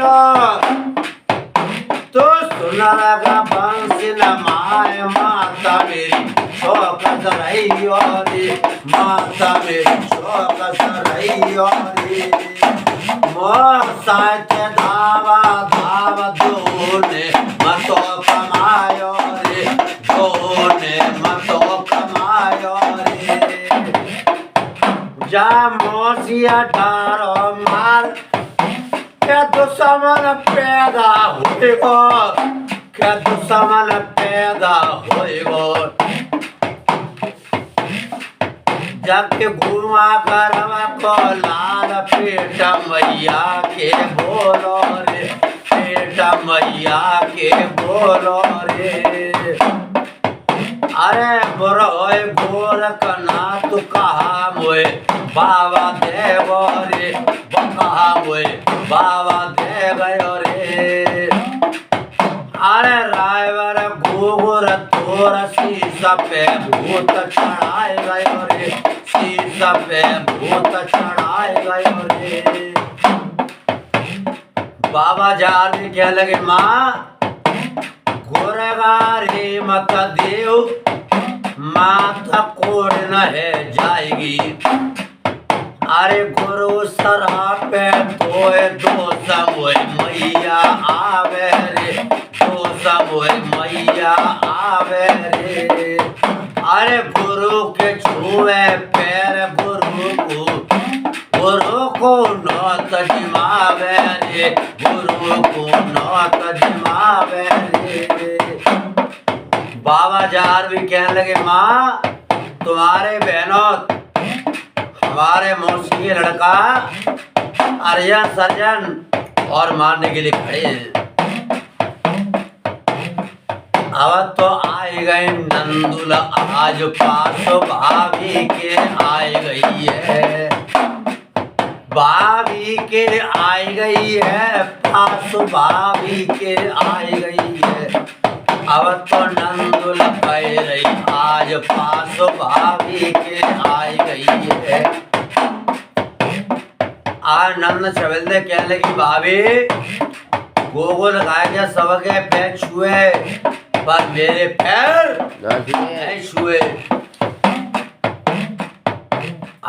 बोलो तो सुनागा बंसी न माय माता मेरी चौकस रही औरी माता मेरी चौकस रही औरी साच धावा धाव दोने मतो कमायो रे दोने मतो कमायो रे जा मोसिया डारो मार क्या दुश्मन पैदा होएगो क्या दुश्मन पैदा होएगो जब के गुरुआ करवा को लाल पेट मैया के बोलो रे पेट मैया के बोलो रे अरे बुरा होए गोरख नाथ कहा मोए बाबा देव रे कहा मोए बाबा दे गयो रे अरे रायवर गोबर तोर शीशा पे भूत चढ़ाए गयो रे शीशा पे भूत चढ़ाए गयो रे बाबा जार ने क्या लगे माँ गोरेगा रे मत देव माता कोड न है जाएगी अरे गुरु सरापे तोए दो समोय मैया आवे रे दो समोय मैया आवे रे अरे गुरु के छुए पैर गुरु को नौत जिमावे रे गुरु को नौत जिमावे रे बाबा जार भी कहने लगे माँ तुम्हारे बहनों हमारे मौसी के लड़का अर्जन सर्जन और मारने के लिए खड़े हैं अब तो आए गए नंदुला आज पास भाभी के आए गई है भाभी के आई गई है पास भाभी के आई गई है अब तो नंदुल कह रही आज पास भाभी के आई गई है आज नंद छबेल कहने लगी भाभी गोगुल गाय के सबके पैर छुए पर मेरे पैर नहीं छुए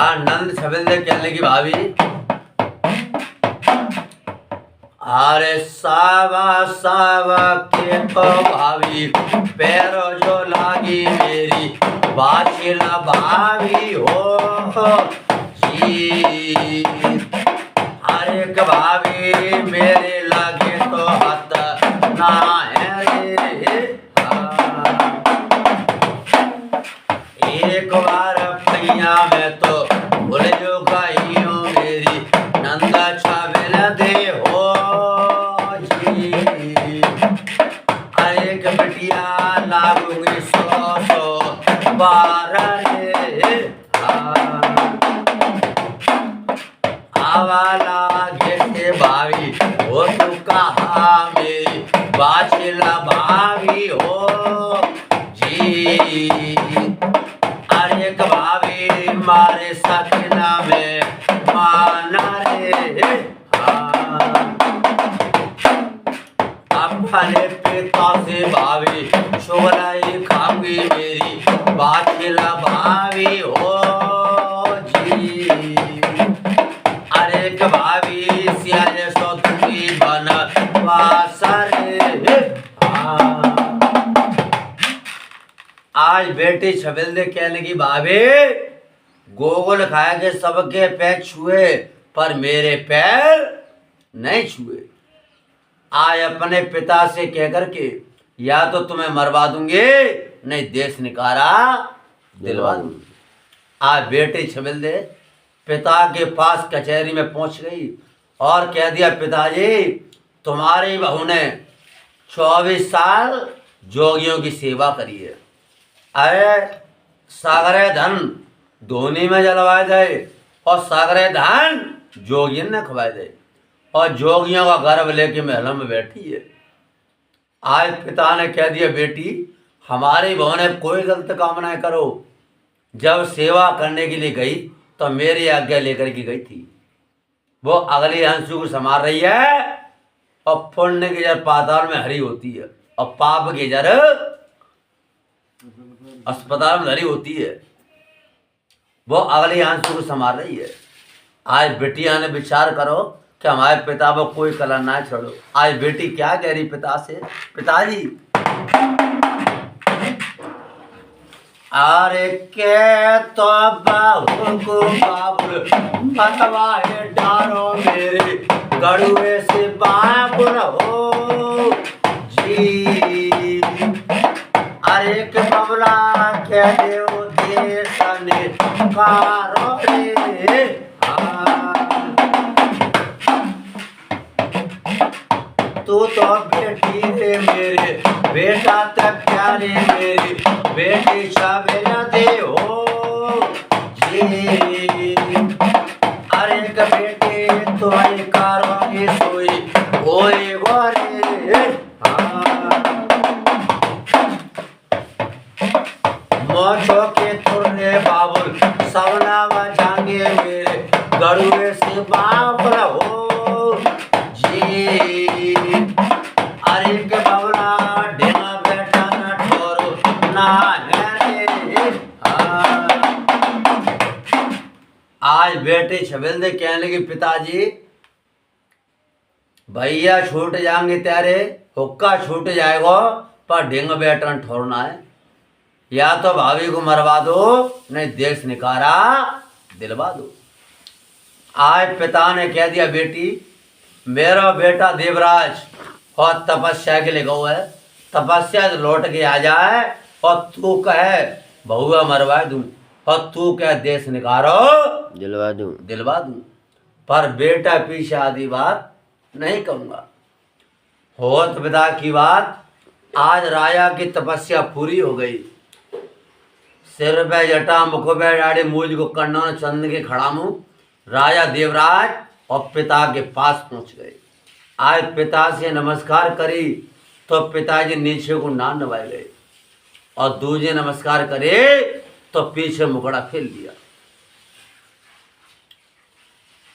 आज नंद छबेल कहने लगी भाभी अरे सावा सावा के तो भाभी पैरों जो लागी मेरी बाचिल भाभी हो जी अरे भाभी मेरे लगे तो हाथ ना है रे एक बार भैया मैं तो भूल जो गई हूँ मेरी नंदा छाबेल दे हो एक बिटिया लागूंगी 100 बार रे आवाला घेटे भाभी हो तू कहा मेरी बाचिला भाभी हो जी अरे भाभी मारे सपना में माना रे अपने पिता से भाभी शोलाई खाऊंगी मेरी बाचिला भाभी हो जी अरे भाभी सियाले सो तुकी बन वासरे आज बेटी छबेल दे कहने की भाभी गोगुल खाए के सबके पैर छुए पर मेरे पैर नहीं छुए आज अपने पिता से कहकर के या तो तुम्हें मरवा दूंगे नहीं देश निकारा दिलवा दूंगी आज बेटी छबेल दे पिता के पास कचहरी में पहुंच गई और कह दिया पिताजी तुम्हारी बहू ने 24 साल जोगियों की सेवा करी है अरे सागरे धन धोनी में जलवाए दे और सागरे धन जोगियन ने खवाए दे और जोगियों का गर्भ लेके महल में बैठी है आज पिता ने कह दिया बेटी हमारी बहू ने कोई गलत काम ना करो जब सेवा करने के लिए गई तो मेरी आज्ञा लेकर के गई थी वो अगली हंसू को संभाल रही है और पुण्य की जड़ पाताल में हरी होती है और पाप की जड़ अस्पताल में हरी होती है। वो अगले आंसू को संभाल रही है। आज बेटिया ने विचार करो कि हमारे पिता को कोई कलर ना छोड़ो। आज बेटी क्या कह रही पिता से, पिताजी अरे के तो बाबू को बाबुल मतवाए डारो मेरे गड़ुए से बाबुल हो जी। अरे के बबला के देव देश ने कारो रे तू तो बेटी रे मेरे बेटा तक प्यारे मेरी बेटी शामिल दे हो जी। अरे के बेटे तो कारोगे सोई ओए गोरे मोचो के तुरने बाबुल सवना जागे मेरे गड़ुए से बाबुल हो जी। अरे के बाबुला ढेना बेटा न ठोरो ना है। आज बेटे छबेल दे कहने लगे पिताजी भैया छूट जाएंगे तेरे हुक्का छूट जाएगा पर ढेंग बेटा ठोरना है। या तो भाभी को मरवा दो नहीं देश निकारा दिलवा दो। आज पिता ने कह दिया बेटी मेरा बेटा देवराज और तपस्या के लिए गौ है, तपस्या से लौट के आ जाए और तू कहे बहुआ मरवा दूं और तू कहे देश निकारो दिलवा दूं। पर बेटा पीछे आदि बात नहीं कहूंगा। होत पिता की बात। आज राजा की तपस्या पूरी हो गई। सिर पे जटा मुख पे डाड़ी मूज को कन्ना चंद के खड़ा मुंह राजा देवराज और पिता के पास पहुंच गए। आज पिता से नमस्कार करी तो पिताजी नीचे को ना नवाए गए और दूजे नमस्कार करे तो पीछे मुकड़ा फेर लिया।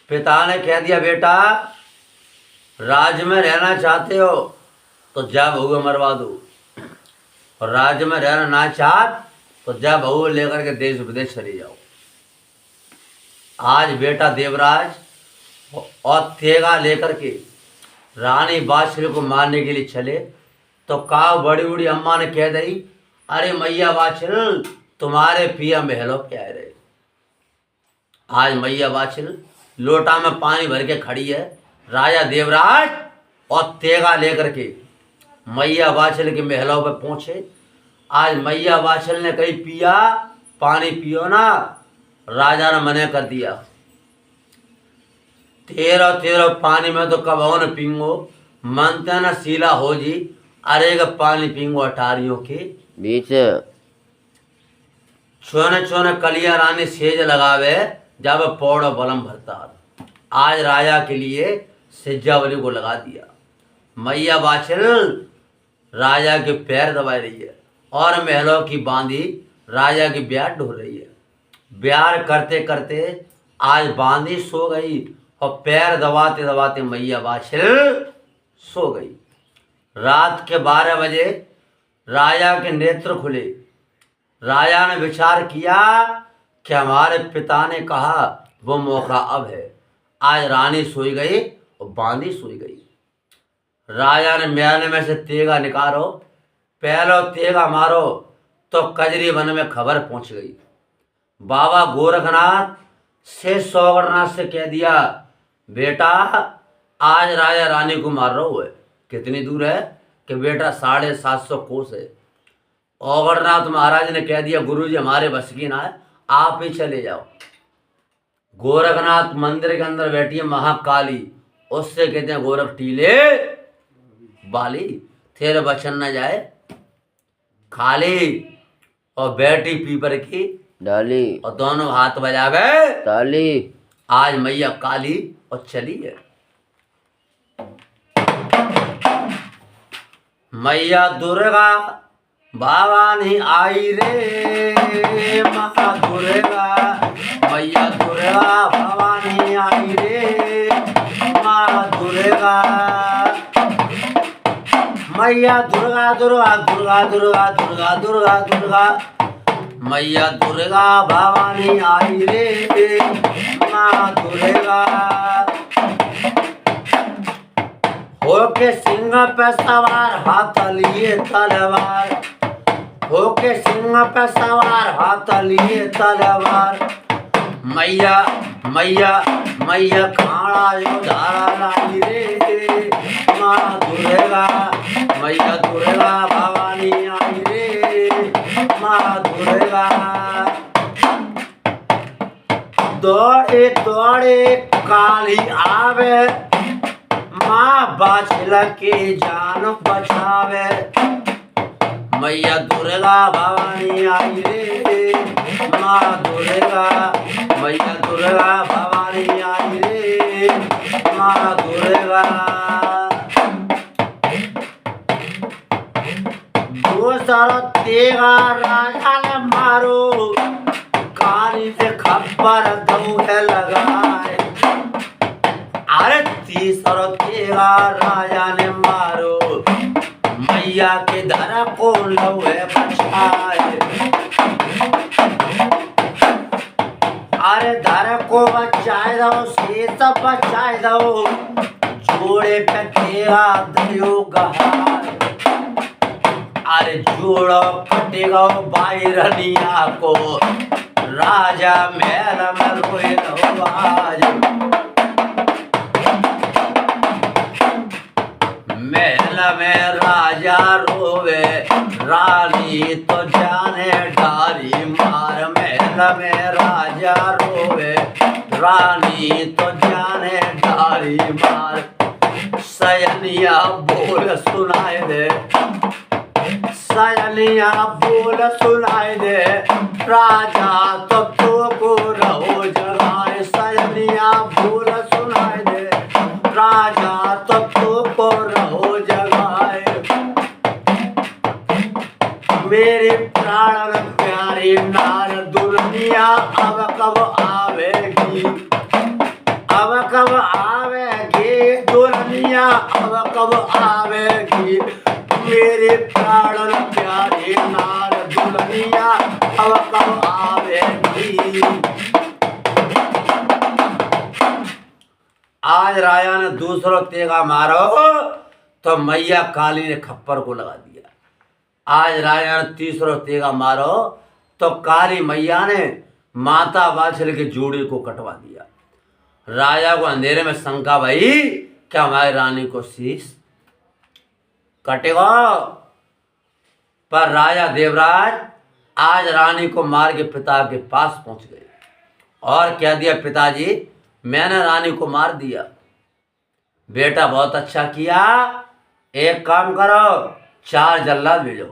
पिता ने कह दिया बेटा राज्य में रहना चाहते हो तो जा बहू मरवा दो और राज्य में रहना ना चाहत तो जा बहू लेकर के देश विदेश चले जाओ। आज बेटा देवराज और तेगा लेकर के रानी बादशाह को मारने के लिए चले तो का बड़ी बड़ी अम्मा ने कह दी अरे मैया बादशाह तुम्हारे पिया महलों पे आए रहे। आज मैया बादशाह लोटा में पानी भर के खड़ी है। राजा देवराज और तेगा लेकर के मैया बादशाह के महलों पे पहुंचे। आज मैया बादशाह ने कही पिया पानी पियो ना। राजा ने मना कर दिया तेरह पानी में तो कब न पींगो मनते न सीला हो जी। अरे का पानी पींगो अटारियों के बीच छोने छोने कलिया रानी सेज लगावे जब पौड़ा बलम भरता। आज राजा के लिए सिज्जावली को लगा दिया। मैया बादशाह राजा के पैर दबा रही है और महलों की बांधी राजा की ब्याह ढो रही है। ब्याह करते करते आज बांधी सो गई और पैर दबाते दबाते मैया बादशाह सो गई। रात के 12 बजे राजा के नेत्र खुले। राजा ने विचार किया कि हमारे पिता ने कहा वो मौका अब है। आज रानी सोई गई और बांदी सोई गई। राजा ने म्यान में से तेगा निकालो पहलो तेगा मारो तो कजरी वन में खबर पहुंच गई। बाबा गोरखनाथ से सौगरनाथ से कह दिया बेटा आज राजा रानी को मार रहा है। कितनी दूर है कि बेटा 750 कोस है। औगरनाथ महाराज ने कह दिया गुरुजी हमारे बस की ना है आप ही चले जाओ। गोरखनाथ मंदिर के अंदर बैठी है महाकाली। उससे कहते हैं गोरख टीले बाली तेरे बचन न जाए खाली और बैठी पीपर की डाली और दोनों हाथ बजावे ताली। आज मैया काली और चली है। मैया दुर्गा भवानी आई रे माता दुर्गा मैया दुर्गा भवानी आई रे माता दुर्गा मैया दुर्गा दुर्गा दुर्गा दुर्गा दुर्गा दुर्गा दुर्गा मैया दुर्गा भवानी आई रे माँ दुर्गा। होके सिंह पे सवार हाथ लिए तलवार, होके सिंह पे सवार हाथ लिए तलवार। मैया मैया मैया खाना जो धारा लाई रे माँ दुर्गा। मैया दुर्गा भवानी आई रे माँ दुर्गा। दौड़े दौड़े काली आवे माँ बाछल के जान बचावे। मैया दुर्गा भवानी आई रे माँ दुर्गा। मैया दुर्गा भवानी आई रे माँ दुर्गा। दूसरा तेगा राजा ने मारो काली से खबर दो है लगाए। अरे तीसरा तेगा राजा ने मारो मैया के धरा को लौहे बचाए। अरे धर को बचाए दो शेष बचाए दो जोड़े पे तेरा दरियो गहार। अरे जोड़ो कटेगा बाइरनिया को राजा महल में रोए लो आज। महल में राजा रोवे रानी तो जाने डारी मार। महल में राजा रोवे रानी तो जाने डारी मार। सयनिया बोल सुनाए दे, सयनिया बोल सुनाए दे राजा तो को रहो जगाए। सयनिया बोल सुनाए दे राजा तो को रहो जगाए। मेरे प्राण प्यारे नार दुनिया अब कब आवेगी, अब कब आवेगी दुनिया अब कब आवेगी। मेरे प्राण प्यारे नार दुनिया अब कब आवेगी। आज राजा ने दूसरों तेगा मारो तो मैया काली ने खप्पर को लगा दिया। आज राजा ने तीसरों तेगा मारो तो काली मैया ने माता बाछल के जोड़े को कटवा दिया। राजा को अंधेरे में शंका भाई क्या हमारी रानी को शीश कटेगा। पर राजा देवराज आज रानी को मार के पिता के पास पहुंच गए और कह दिया पिताजी मैंने रानी को मार दिया। बेटा बहुत अच्छा किया, एक काम करो 4 जल्लाद भेजो।